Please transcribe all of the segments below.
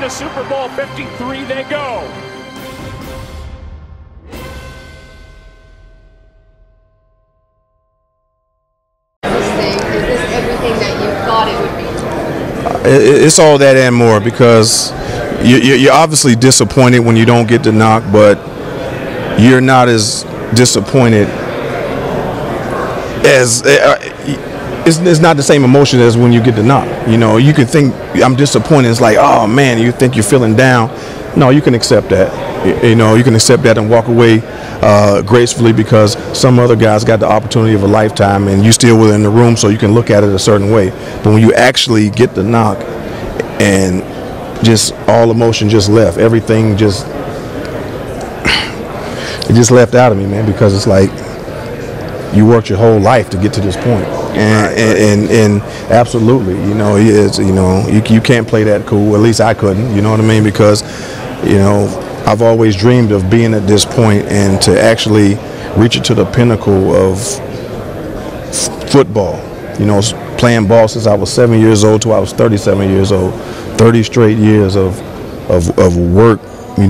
to Super Bowl 53 they go. Is this everything that you thought it would be? It's all that and more, because you're obviously disappointed when you don't get the knock, but you're not as disappointed as it's not the same emotion as when you get the knock. You know, you can think I'm disappointed. It's like, oh man, you think you're feeling down. No, you can accept that. You know, you can accept that and walk away gracefully, because some other guys got the opportunity of a lifetime and you still were in the room, so you can look at it a certain way. But when you actually get the knock and just all emotion just left, everything just it just left out of me, man, because it's like you worked your whole life to get to this point. And absolutely, you know, you can't play that cool. At least I couldn't, you know what I mean? Because, you know, I've always dreamed of being at this point and to actually reach it to the pinnacle of football. You know, playing ball since I was 7 years old till I was 37 years old. 30 straight years of work,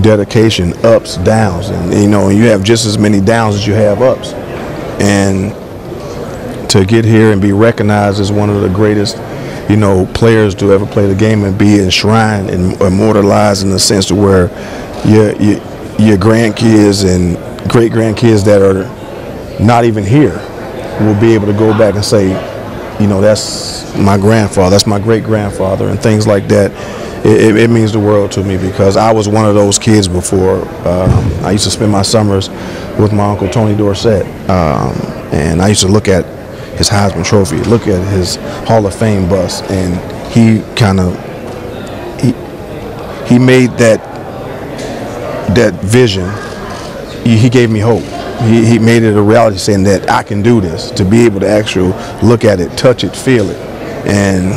dedication, ups, downs, and you know, you have just as many downs as you have ups. And to get here and be recognized as one of the greatest, you know, players to ever play the game and be enshrined and immortalized in the sense to where your grandkids and great grandkids that are not even here will be able to go back and say, you know, that's my grandfather, that's my great grandfather, and things like that. It means the world to me, because I was one of those kids before. I used to spend my summers with my uncle Tony Dorsett, and I used to look at his Heisman Trophy, look at his Hall of Fame bust, and he made that vision. He gave me hope. He made it a reality, saying that I can do this, to be able to actually look at it, touch it, feel it, and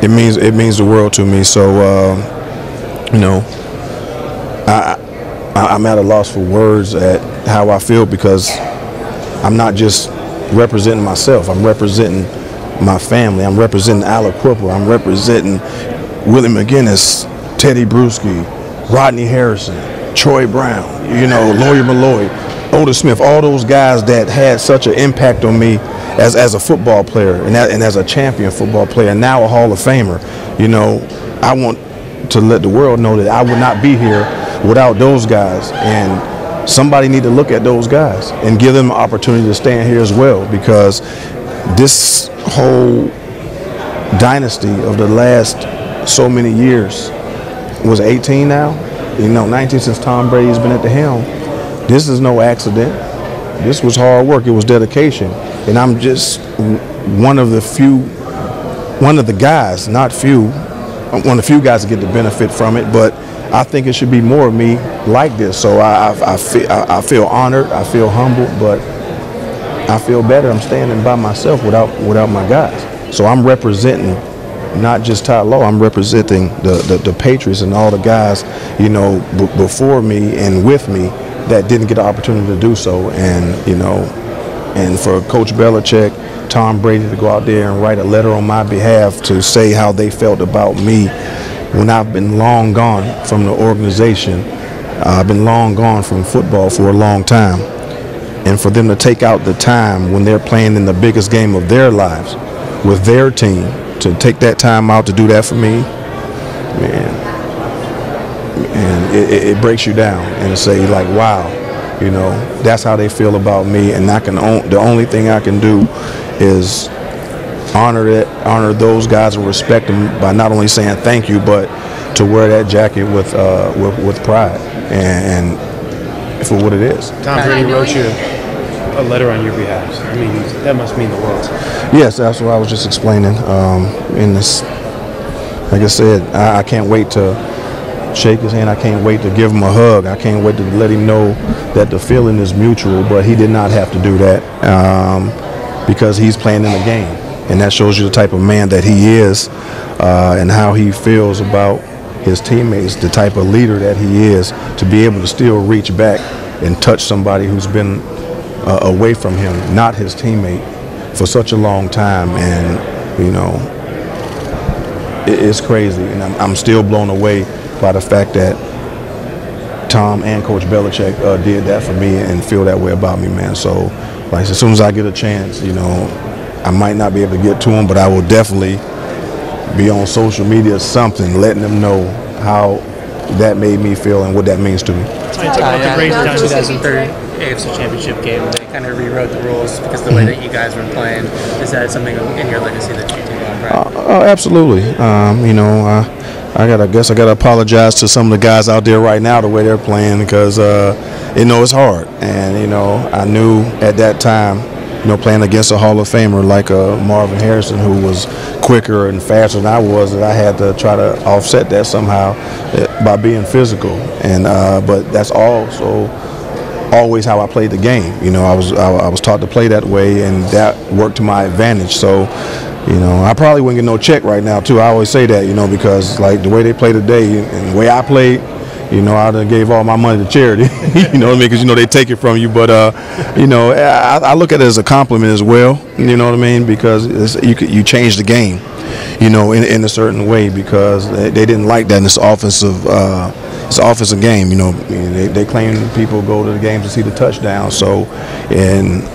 it means the world to me. So you know, I'm at a loss for words at how I feel, because I'm not just representing myself. I'm representing my family. I'm representing Alec Whipple. I'm representing Willie McGinnis, Teddy Bruschi, Rodney Harrison, Troy Brown, you know, Lawyer Malloy, Otis Smith, all those guys that had such an impact on me as a football player and as a champion football player, and now a Hall of Famer. You know, I want to let the world know that I would not be here without those guys, and somebody need to look at those guys and give them an opportunity to stand here as well, because this whole dynasty of the last so many years was 18 now, you know, 19 since Tom Brady's been at the helm. This is no accident. This was hard work. It was dedication. And I'm just one of the guys, not few, one of the few guys to get the benefit from it, but I think it should be more of me like this. So I feel honored, I feel humbled, but I feel better. I'm standing by myself without my guys. So I'm representing not just Todd Law, I'm representing the Patriots and all the guys, you know, before me and with me that didn't get the opportunity to do so. And, you know, and for Coach Belichick, Tom Brady to go out there and write a letter on my behalf to say how they felt about me when I've been long gone from the organization. I've been long gone from football for a long time. And for them to take out the time when they're playing in the biggest game of their lives with their team, to take that time out to do that for me, man, and it breaks you down and say, like, wow, you know, that's how they feel about me. And the only thing I can do is honor those guys and respect them by not only saying thank you, but to wear that jacket with pride and for what it is. Tom Brady wrote you a letter on your behalf. I mean, that must mean the world. Yes, that's what I was just explaining. In this, like I said, I can't wait to shake his hand. I can't wait to give him a hug. I can't wait to let him know that the feeling is mutual, but he did not have to do that because he's playing in the game. And that shows you the type of man that he is and how he feels about his teammates, the type of leader that he is, to be able to still reach back and touch somebody who's been away from him, not his teammate, for such a long time. And, you know, it's crazy. And I'm still blown away by the fact that Tom and Coach Belichick did that for me and feel that way about me, man. So, like, as soon as I get a chance, you know, I might not be able to get to them, but I will definitely be on social media or something, letting them know how that made me feel and what that means to me. So you talk about the great 2003 AFC Championship game. They kind of rewrote the rules because of the way that you guys were playing. Is that something in your legacy that you take on pride? Absolutely. You know, I guess I gotta apologize to some of the guys out there right now the way they're playing because you know it's hard, and you know I knew at that time, you know, playing against a Hall of Famer like Marvin Harrison, who was quicker and faster than I was, that I had to try to offset that somehow by being physical. And but that's also always how I played the game. You know, I was taught to play that way, and that worked to my advantage. So, you know, I probably wouldn't get no check right now too. I always say that, you know, because like the way they play today and the way I played, you know, I done gave all my money to charity. You know what I mean? Because, you know, they take it from you. But, you know, I look at it as a compliment as well. You know what I mean? Because you change the game, you know, in a certain way, because they didn't like that in this offensive game. You know, they claim people go to the games to see the touchdown. So, and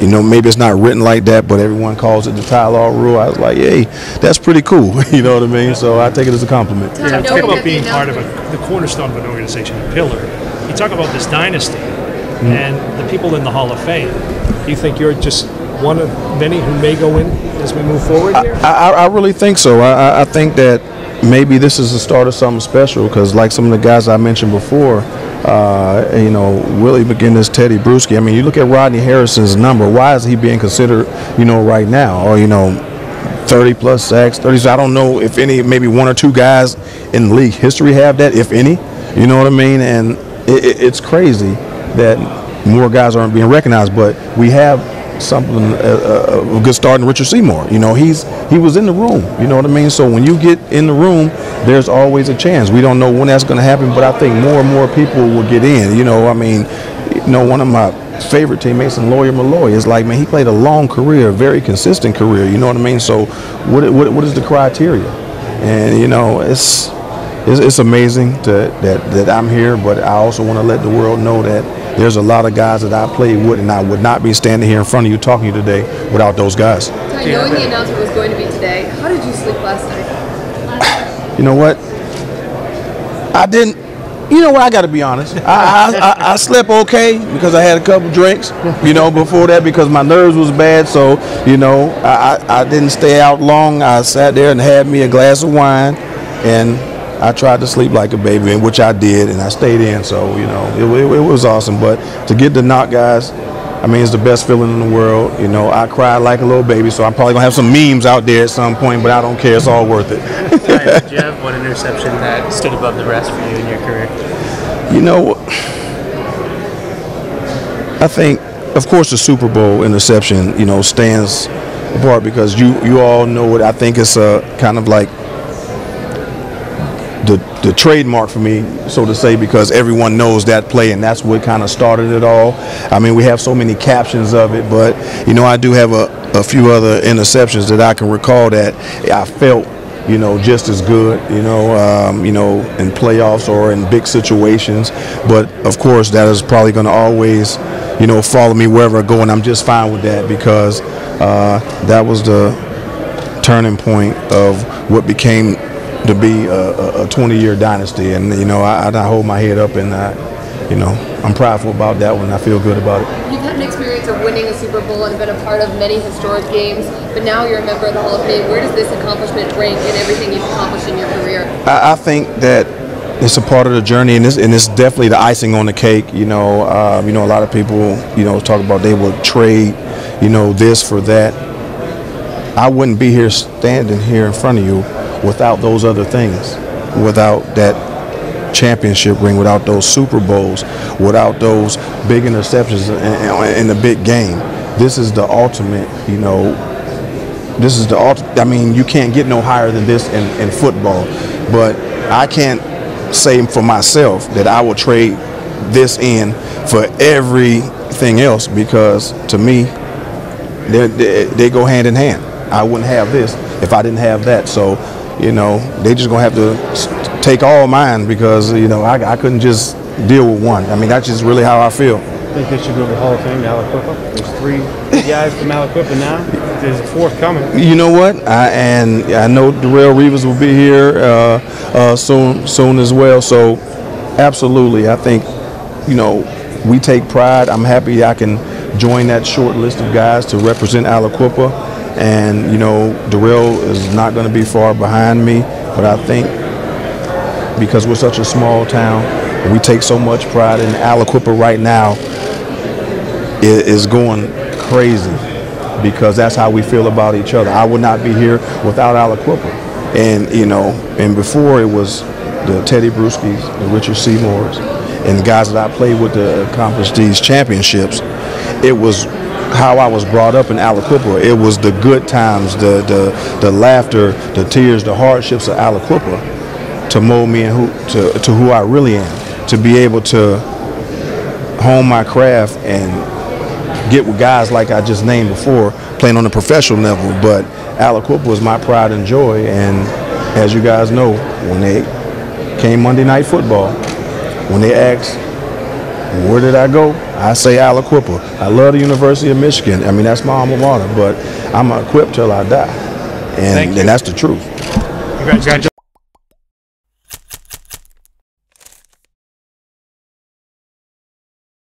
you know, maybe it's not written like that, but everyone calls it the tie-law rule. I was like, hey, that's pretty cool. You know what I mean? So I take it as a compliment. Yeah, talk about being part of the cornerstone of an organization, a pillar. You talk about this dynasty and the people in the Hall of Fame. Do you think you're just one of many who may go in as we move forward here? I really think so. I think that maybe this is the start of something special, because like some of the guys I mentioned before, you know, Willie McGinnis, Teddy Bruschi. I mean, you look at Rodney Harrison's number. Why is he being considered, you know, right now? Or, you know, 30-plus sacks, 30. So I don't know if any, maybe one or two guys in league history have that, if any. You know what I mean? And it's crazy that more guys aren't being recognized. But we have something, a good start in Richard Seymour. You know, he was in the room. You know what I mean? So when you get in the room, there's always a chance. We don't know when that's going to happen, but I think more and more people will get in. You know, I mean, you know, one of my favorite teammates, and Lawyer Malloy, is like, man, he played a long career, a very consistent career. You know what I mean? So what is the criteria? And you know, it's amazing that I'm here, but I also want to let the world know that there's a lot of guys that I played with, and I would not be standing here in front of you talking to you today without those guys. Knowing the announcement was going to be today, how did you sleep last night? You know what? I didn't. You know what? I got to be honest. I slept okay because I had a couple drinks, you know, before that, because my nerves was bad. So, you know, I didn't stay out long. I sat there and had me a glass of wine, and I tried to sleep like a baby, in which I did, and I stayed in. So, you know, it was awesome. But to get the knock, guys, I mean, it's the best feeling in the world. You know, I cried like a little baby, so I'm probably going to have some memes out there at some point, but I don't care. It's all worth it. Did you have one interception that stood above the rest for you in your career? You know, I think, of course, the Super Bowl interception, you know, stands apart because you all know it. I think it's kind of like the trademark for me, so to say, because everyone knows that play, and that's what kind of started it all. I mean, we have so many captions of it, but you know, I do have a few other interceptions that I can recall that I felt, you know, just as good, you know, in playoffs or in big situations. But of course, that is probably going to always, you know, follow me wherever I go, and I'm just fine with that, because that was the turning point of what became to be a 20-year dynasty. And you know, I hold my head up, and you know, I'm prideful about that one. I feel good about it. You've had an experience of winning a Super Bowl and been a part of many historic games, but now you're a member of the Hall of Fame. Where does this accomplishment rank in everything you've accomplished in your career? I think that it's a part of the journey, and it's definitely the icing on the cake. You know, a lot of people, you know, talk about they will trade, you know, this for that. I wouldn't be here standing here in front of you without those other things, without that championship ring, without those Super Bowls, without those big interceptions in the big game. This is the ultimate, you know, this is the ultimate. I mean, you can't get no higher than this in football, but I can't say for myself that I will trade this in for everything else, because to me, they go hand in hand. I wouldn't have this if I didn't have that. So you know, they just gonna have to take all mine because, you know, I couldn't just deal with one. I mean, that's just really how I feel. I think they should go to the Hall of Fame to Aliquippa. There's 3 guys from Aliquippa now. There's a 4th coming. You know what? I know Darrell Reeves will be here soon as well. So, absolutely, I think, you know, we take pride. I'm happy I can join that short list of guys to represent Aliquippa. And, you know, Darrell is not going to be far behind me. But I think because we're such a small town, we take so much pride in Aliquippa right now. It is going crazy because that's how we feel about each other. I would not be here without Aliquippa. And, you know, and before it was the Teddy Brewskis, the Richard Seymours, and the guys that I played with to accomplish these championships. It was how I was brought up in Aliquippa. It was the good times, the laughter, the tears, the hardships of Aliquippa to mold me and to who I really am, to be able to hone my craft and get with guys like I just named before, playing on a professional level. But Aliquippa was my pride and joy, and as you guys know, when they came Monday Night Football, when they asked, where did I go? I say Aliquippa. I love the University of Michigan. I mean, that's my alma mater, but I'm equipped till I die. And that's the truth. Congratulations.